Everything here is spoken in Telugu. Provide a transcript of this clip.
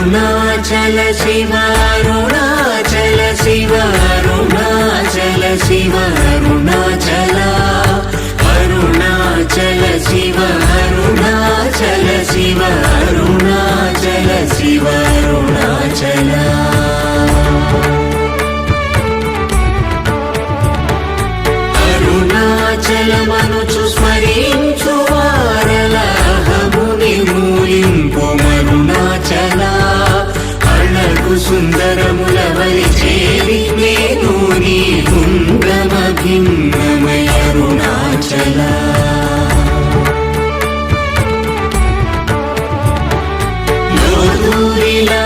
అరుణాచల శివ అరుణాచల శివ అరుణాచల శివ అరుణాచల అరుణాచల శివ అరుణాచల శివ అరుణాచల శివ అరుణాచల అరుణాచలమనుచు స్మరించు వారలహము నిర్మూలింపు మరుణాచల అళగు సుందరముల వలి చేరి నేను నీ గుండమ భిన్నమయ అరుణాచల లోదూరిలా